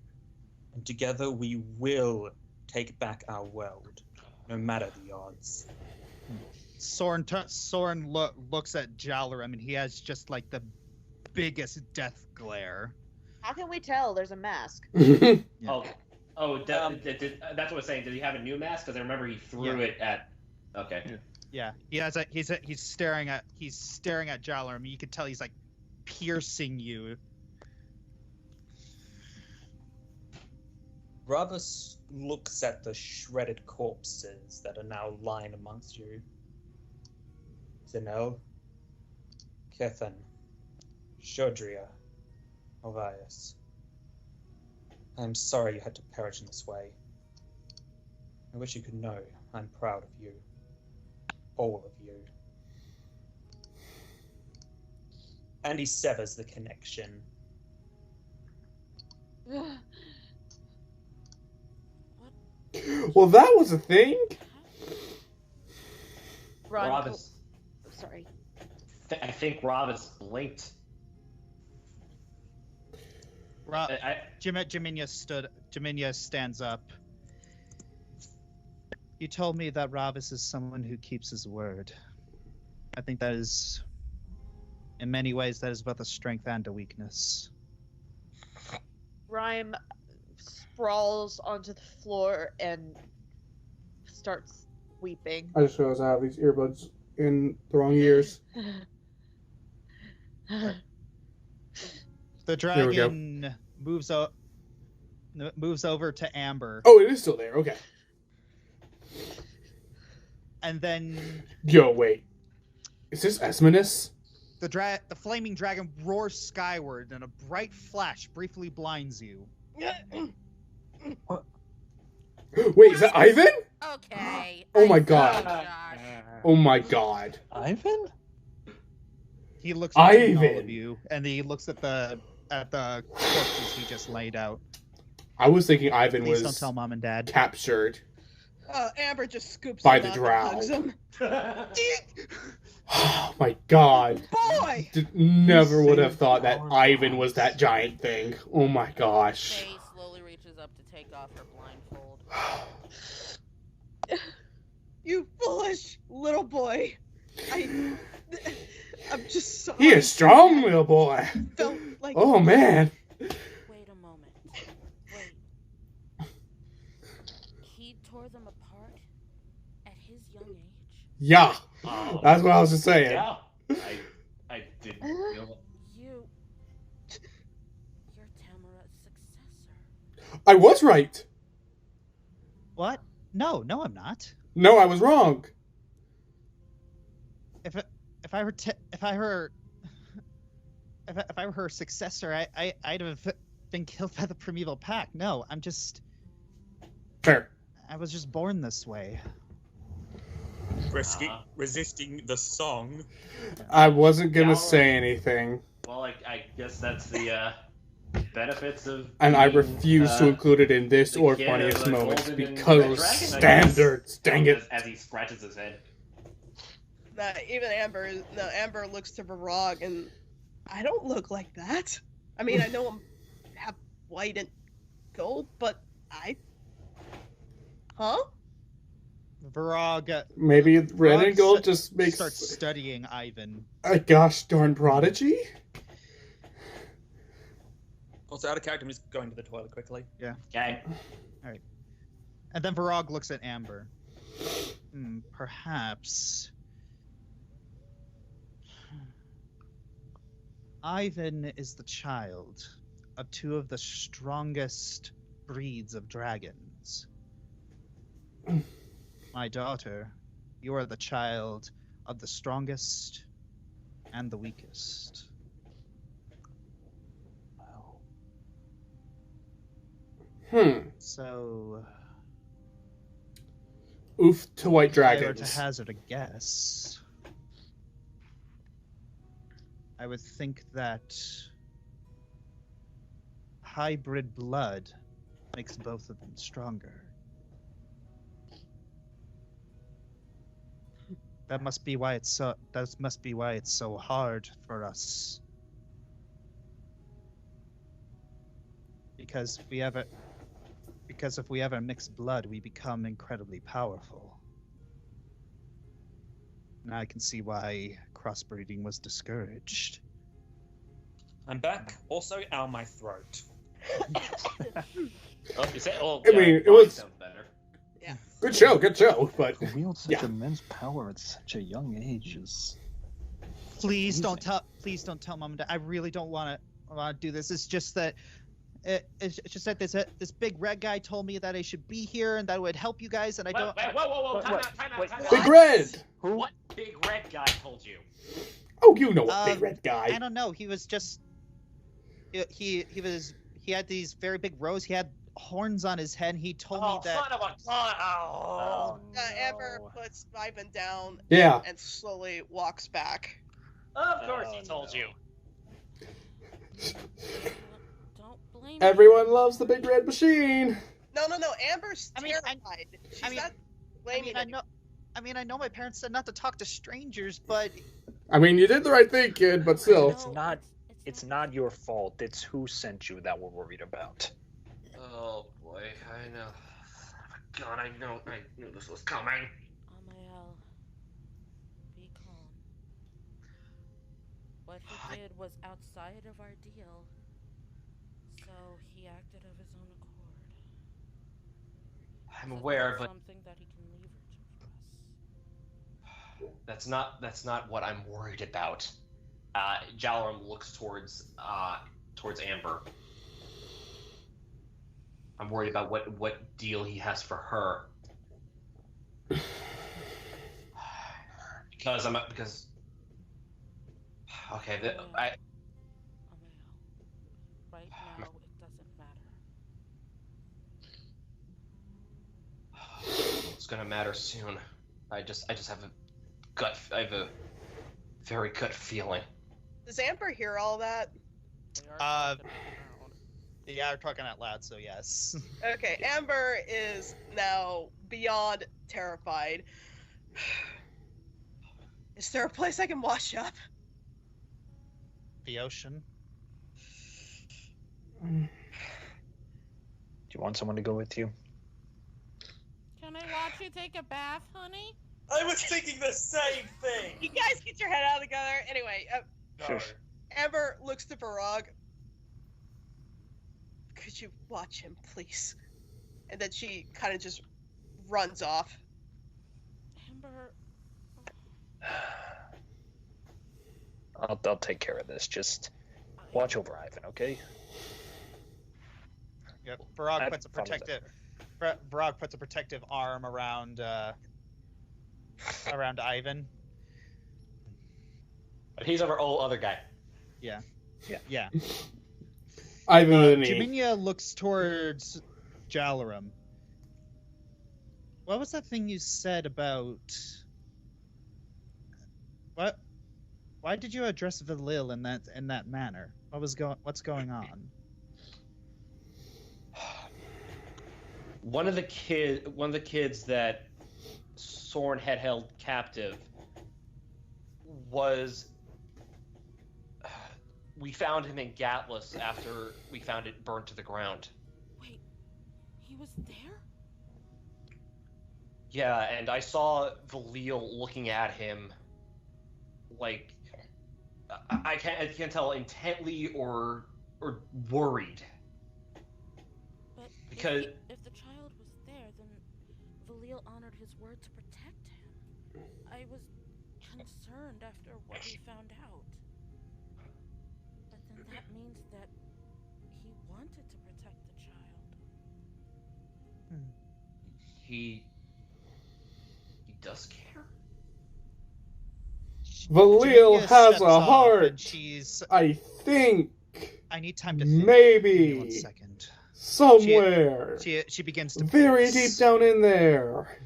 And together we will take back our world, no matter the odds. Sorn looks at Jalarim, and he has just like the biggest death glare. How can we tell? There's a mask. That's what I was saying. Did he have a new mask? Because I remember he threw it at. Okay. Yeah, he has a. He's staring at Jalarim. You could tell he's like piercing you. Ravis looks at the shredded corpses that are now lying amongst you. Zinel, Kethan, Shodria, Ovias. I'm sorry you had to perish in this way. I wish you could know I'm proud of you. All of you. And he severs the connection. Well, that was a thing. Ravis. Sorry. I think Ravis blinked. Jaminia stands up. You told me that Ravis is someone who keeps his word. I think that is, in many ways, that is both a strength and a weakness. Rhyme sprawls onto the floor and starts weeping. I just realized I have these earbuds in the wrong ears. The dragon moves over to Amber. Oh, it is still there. Okay. And then Yo, wait. Is this Esminus? the flaming dragon roars skyward, and a bright flash briefly blinds you. Wait, is that Ivan? Okay. Oh my I god. saw Josh. Oh my god. Ivan? He looks between all Ivan. of you, and he looks at the corpses he just laid out. I was thinking Ivan Please don't was tell Mom and Dad. captured. Amber just scoops By him the up drow. and hugs him. Oh my god. Boy! Never would have thought that Ivan was that giant thing. Oh my gosh. Faye slowly reaches up to take off her blindfold. You foolish little boy. I'm just so. He is strong, little boy. Felt like. Oh man. Wait a moment. Wait. He tore them apart at his young age? Yeah. That's what I was just saying. Yeah. I didn't feel that. You're Tamara's successor. I was right. What? No, I'm not. No, I was wrong. If I were her successor, I'd have been killed by the primeval pack. No, I'm just. Fair. I was just born this way. Resisting the song. I wasn't gonna say anything. Well, I guess that's the benefits of. And I being, refuse to include it in this or the kid funniest of a moments golden and because red of dragon, I standards. guess. Dang it. As he scratches his head. Even Amber looks to Barag, and I don't look like that. I mean, I know I'm half white and gold, but huh? Varag. Maybe red and gold just makes starts studying Ivan. a gosh darn prodigy. Also, out of character, I'm just going to the toilet quickly. Yeah. Okay. All right. And then Varag looks at Amber. Perhaps Ivan is the child of two of the strongest breeds of dragons. My daughter, you are the child of the strongest and the weakest. So, Oof to white if I were to dragons. hazard a guess, I would think that hybrid blood makes both of them stronger. That must be why it's so. That must be why it's so hard for us. Because if we ever mix blood, we become incredibly powerful. And I can see why crossbreeding was discouraged. I'm back. Also, ow my throat. Oh, you say, oh, I mean, it was sounds better. Yeah. Good show, but To wield such yeah. immense power at such a young age is. Please don't tell Mom and Dad. I really don't want to do this. It's just that it's just that this big red guy told me that I should be here and that it would help you guys, and I don't. Whoa! Time out. Big Red. Who? What big red guy told you? Oh, you know a big red guy. I don't know. He was just. He had these very big rows. He had horns on his head. And he told me that. Son of a gun! Oh, Amber puts Ivan down. Yeah. And slowly walks back. Of course he told you. Don't blame Everyone loves the big red machine. No. Amber's terrified. She's not blaming I know my parents said not to talk to strangers, but I mean, you did the right thing, kid, but still. It's not your fault. It's who sent you that we're worried about. Oh boy, I know. God, I knew this was coming. Amael, be calm. What he did was outside of our deal, so he acted of his own accord. I'm So aware, that's but something that he can leverage over us. that's not what I'm worried about. Jalarum looks towards Amber. I'm worried about what deal he has for her. Because because. Okay, Right now, it doesn't matter. It's gonna matter soon. I just have I have a very gut feeling. Does Amber hear all that? Yeah, we're talking out loud, so yes. Okay, Amber is now beyond terrified. Is there a place I can wash up? The ocean. Do you want someone to go with you? Can I watch you take a bath, honey? I was thinking the same thing. You guys get your head out together. Anyway, No. Amber looks to Barag. Could you watch him, please? And then she kind of just runs off. Amber. I'll take care of this. Just watch over Ivan, okay? Yep. Barag puts a protective arm around around Ivan. But he's our old other guy. Yeah. Yeah. Ivan with an E. Jaminia looks towards Jalaram. What was that thing you said about... What? Why did you address Valil in that manner? What's going on? One of the kids that Sorn had held captive was. We found him in Gatlas after we found it burned to the ground. Wait, he was there? Yeah, and I saw Valil looking at him like I can't tell intently or worried. But because if the child was there, then Valil honored his word to protect him. I was concerned after what we found out. But then that means that he wanted to protect the child. He does care. Valil has a heart. I think. I need time to think. Maybe. 1 second. Somewhere. She begins to very pace. deep down in there.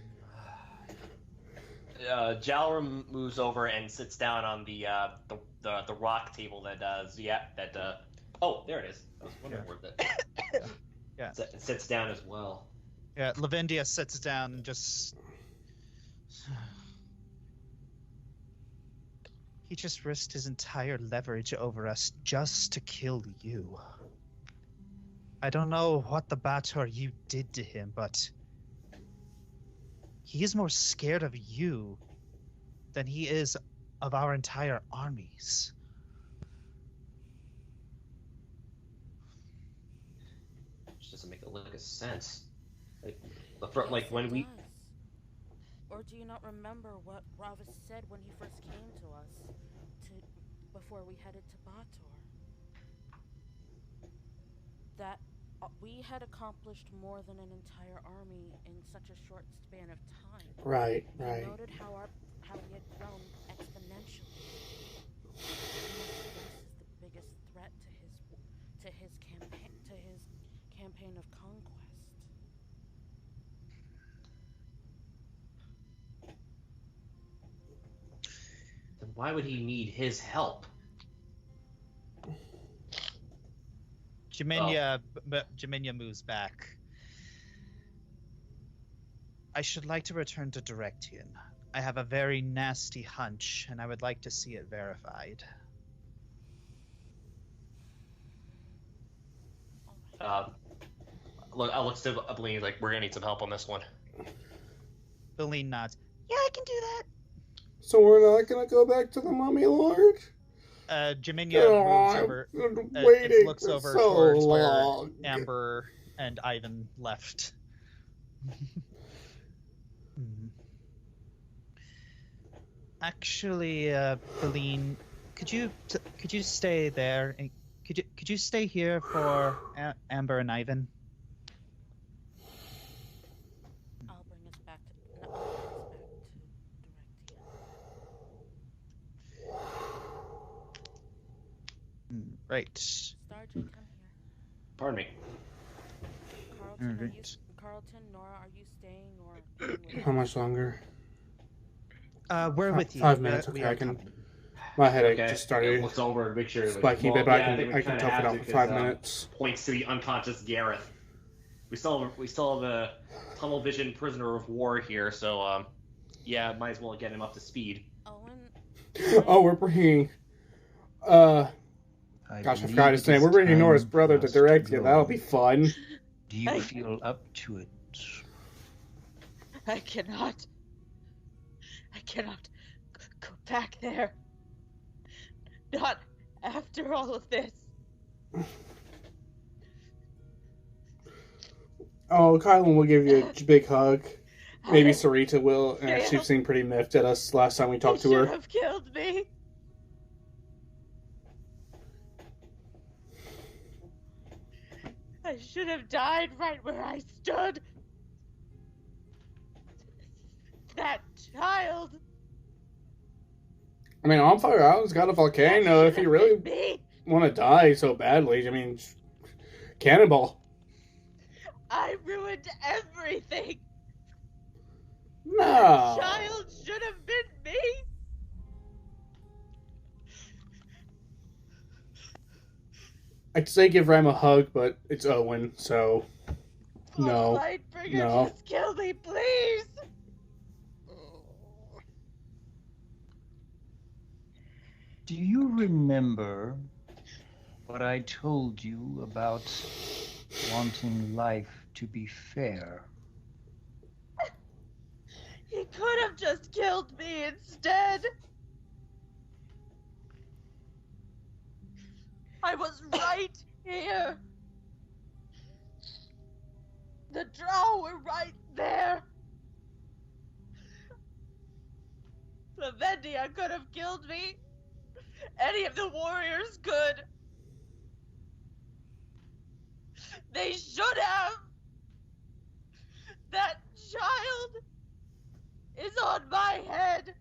Jalaram moves over and sits down on the rock table that oh, there it is. I was wondering where that. Yeah. It sits down as well. Yeah, Lavindia sits down and just... He just risked his entire leverage over us just to kill you. I don't know what the Bator you did to him, but... he is more scared of you than he is of our entire armies. Which doesn't make a lick of sense. Like when we... Or do you not remember what Ravis said when he first came to us, before we headed to Bator? That we had accomplished more than an entire army in such a short span of time. Right. He noted how we had grown exponentially. This is the biggest threat to his campaign of conquest. Then why would he need his help? Jaminia moves back. I should like to return to Direction. I have a very nasty hunch, and I would like to see it verified. Look, I look to Beline like, we're gonna need some help on this one. Beline nods. Yeah, I can do that. So we're not gonna go back to the Mummy Lord? Jaminia moves over, looks over towards where Amber and Ivan left. Actually, Beline, could you stay there? And could you stay here for Amber and Ivan? I'll bring us back to Direction. Right. Starjay, come here. Pardon me. Carlton, Nora, are you staying or coming with How us? much longer? We're with you. 5 minutes, We okay. are I can. coming. My headache Okay. just started Looks over. Make sure. spiking, but yeah, I think we can kinda tough have it out to, for 'cause, 5 minutes. Points to the unconscious Gareth. We still have a tunnel vision prisoner of war here, so yeah, might as well get him up to speed. Owen. Oh, we're bringing. Gosh, I forgot his name. We're bringing Nora's brother to direct you. That'll be fun. Do you feel up to it? I cannot go back there. Not after all of this. Oh, Kylan will give you a big hug. Maybe Sarita will. And she seemed pretty miffed at us last time we talked to her. He should have killed me. I should have died right where I stood. That child. I mean, On Fire Island's got a volcano. If you really want to die so badly, I mean, cannonball. I ruined everything. No. That child should have been me. I'd say give Ram a hug, but it's Owen, so no. Lightbringer, No. just kill me, please. Do you remember what I told you about wanting life to be fair? He could have just killed me instead. I was right here. The drow were right there. Lavendia could have killed me. Any of the warriors could. They should have. That child is on my head.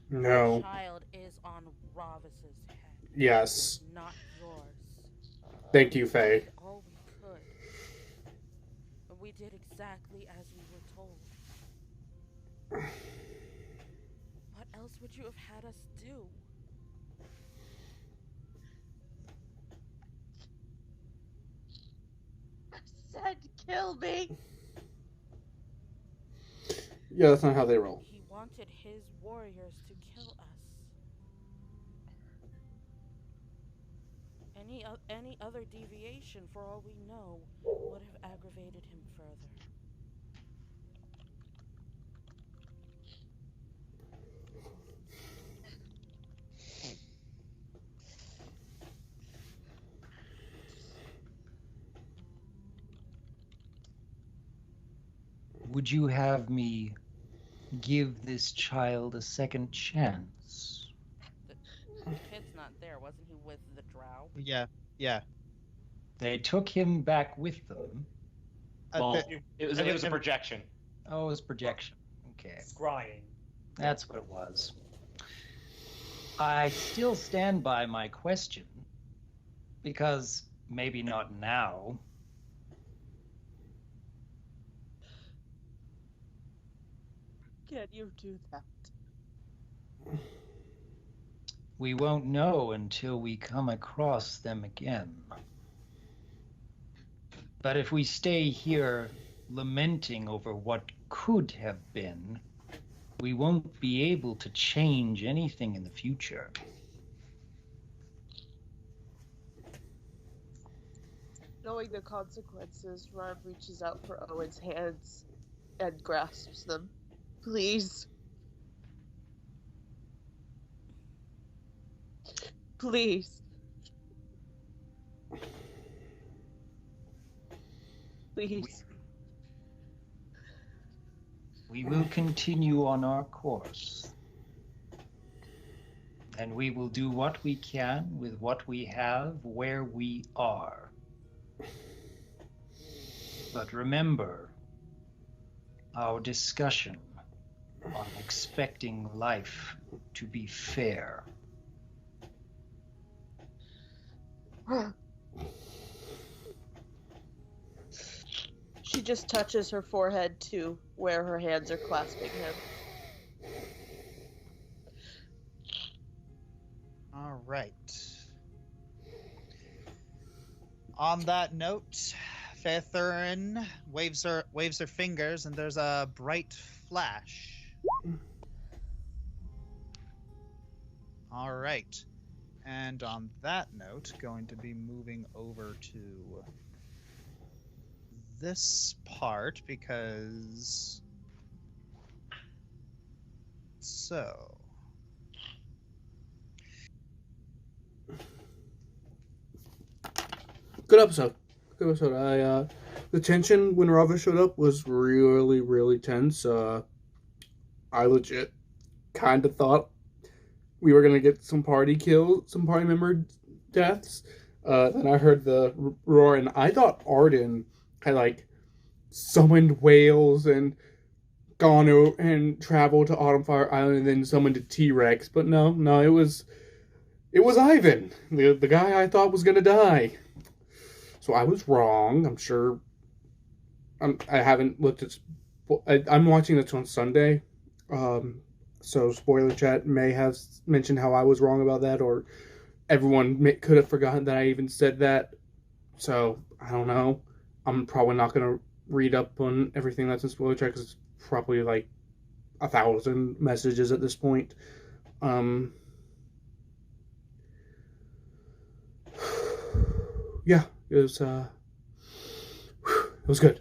No. The child is on Ravis's head. Yes. Not yours. Thank you, Faye. We did all we could. But we did exactly as we were told. What else would you have had us do? I said kill me. Yeah, that's not how they roll. He wanted his warriors to kill us. Any other deviation, for all we know, would have aggravated him further. Would you have me give this child a second chance? The kid's not there. Wasn't he with the drow? Yeah. They took him back with them. Well, it was a projection. Oh, it was projection. Okay. Scrying. That's what it was. I still stand by my question, because maybe not now. Can you do that? We won't know until we come across them again. But if we stay here lamenting over what could have been, we won't be able to change anything in the future. Knowing the consequences, Rob reaches out for Owen's hands and grasps them. Please. Please. Please. We will continue on our course. And we will do what we can with what we have where we are. But remember our discussion on expecting life to be fair. She just touches her forehead to where her hands are clasping him. All right. On that note, Faithurin waves her fingers, and there's a bright flash. All right. And on that note, going to be moving over to this part because so Good episode. Good episode. The tension when Rava showed up was really, really tense. I legit kind of thought we were gonna get some party member deaths. Then I heard the roar, and I thought Arden had like summoned whales and gone and traveled to Autumnfire Island, and then summoned a T-Rex. But no, it was Ivan, the guy I thought was gonna die. So I was wrong. I'm sure. I haven't looked at. I'm watching this on Sunday, so spoiler chat may have mentioned how I was wrong about that, or everyone could have forgotten that I even said that. So I don't know. I'm probably not gonna read up on everything that's in spoiler chat because it's probably like 1,000 messages at this point. Yeah. It was good.